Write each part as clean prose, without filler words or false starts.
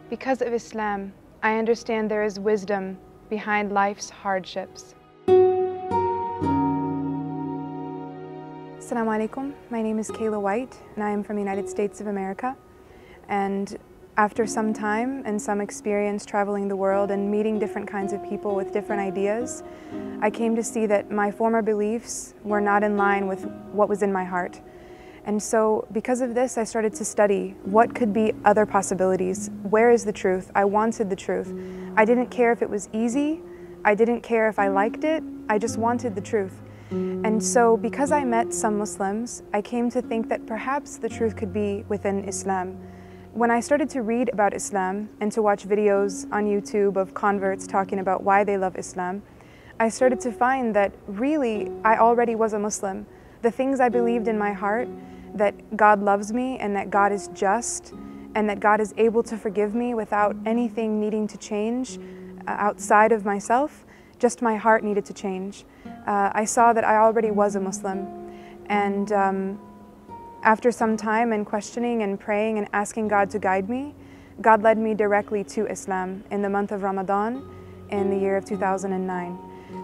Because of Islam, I understand there is wisdom behind life's hardships. Assalamu alaikum. My name is Kayla White, and I am from the United States of America. And after some time and some experience traveling the world and meeting different kinds of people with different ideas, I came to see that my former beliefs were not in line with what was in my heart. And so because of this, I started to study what could be other possibilities. Where is the truth? I wanted the truth. I didn't care if it was easy. I didn't care if I liked it. I just wanted the truth. And so because I met some Muslims, I came to think that perhaps the truth could be within Islam. When I started to read about Islam and to watch videos on YouTube of converts talking about why they love Islam, I started to find that really I already was a Muslim. The things I believed in my heart, that God loves me and that God is just and that God is able to forgive me without anything needing to change outside of myself, just my heart needed to change. I saw that I already was a Muslim, and after some time and questioning and praying and asking God to guide me, God led me directly to Islam in the month of Ramadan in the year of 2009.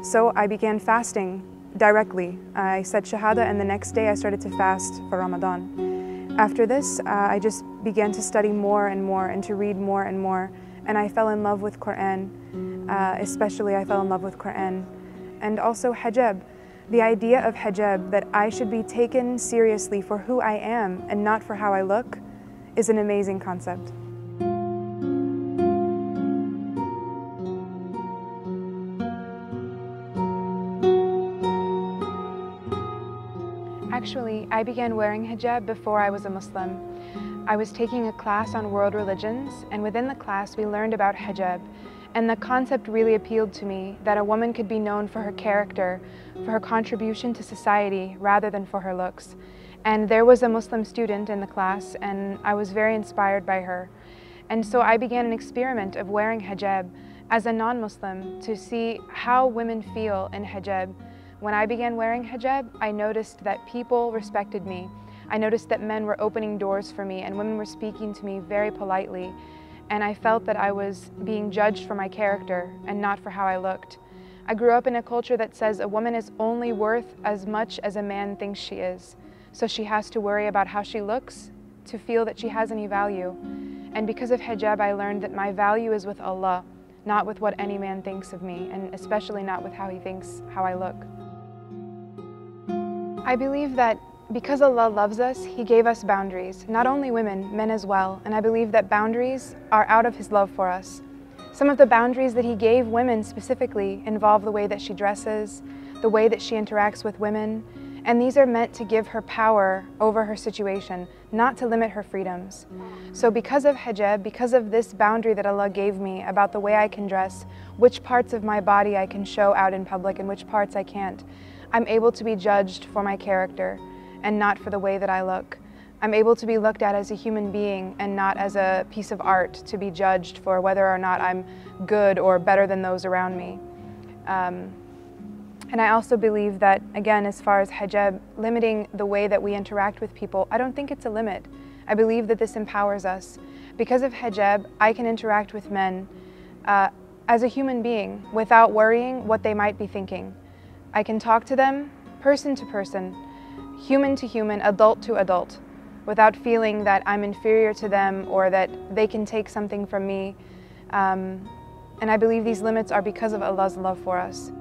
So I began fasting directly. I said Shahada, and the next day I started to fast for Ramadan. After this, I just began to study more and more and to read more and more, and I fell in love with Quran. Especially I fell in love with Quran. And also hijab. The idea of hijab, that I should be taken seriously for who I am and not for how I look, is an amazing concept. Actually, I began wearing hijab before I was a Muslim. I was taking a class on world religions, and within the class we learned about hijab. And the concept really appealed to me, that a woman could be known for her character, for her contribution to society, rather than for her looks. And there was a Muslim student in the class, and I was very inspired by her. And so I began an experiment of wearing hijab as a non-Muslim to see how women feel in hijab. When I began wearing hijab, I noticed that people respected me. I noticed that men were opening doors for me, and women were speaking to me very politely. And I felt that I was being judged for my character and not for how I looked. I grew up in a culture that says a woman is only worth as much as a man thinks she is. So she has to worry about how she looks to feel that she has any value. And because of hijab, I learned that my value is with Allah, not with what any man thinks of me, and especially not with how he thinks how I look. I believe that because Allah loves us, He gave us boundaries, not only women, men as well, and I believe that boundaries are out of His love for us. Some of the boundaries that He gave women specifically involve the way that she dresses, the way that she interacts with women, and these are meant to give her power over her situation, not to limit her freedoms. So because of hijab, because of this boundary that Allah gave me about the way I can dress, which parts of my body I can show out in public and which parts I can't, I'm able to be judged for my character and not for the way that I look. I'm able to be looked at as a human being and not as a piece of art to be judged for whether or not I'm good or better than those around me. And I also believe that, again, as far as hijab, limiting the way that we interact with people, I don't think it's a limit. I believe that this empowers us. Because of hijab, I can interact with men as a human being without worrying what they might be thinking. I can talk to them person to person, human to human, adult to adult, without feeling that I'm inferior to them or that they can take something from me. And I believe these limits are because of Allah's love for us.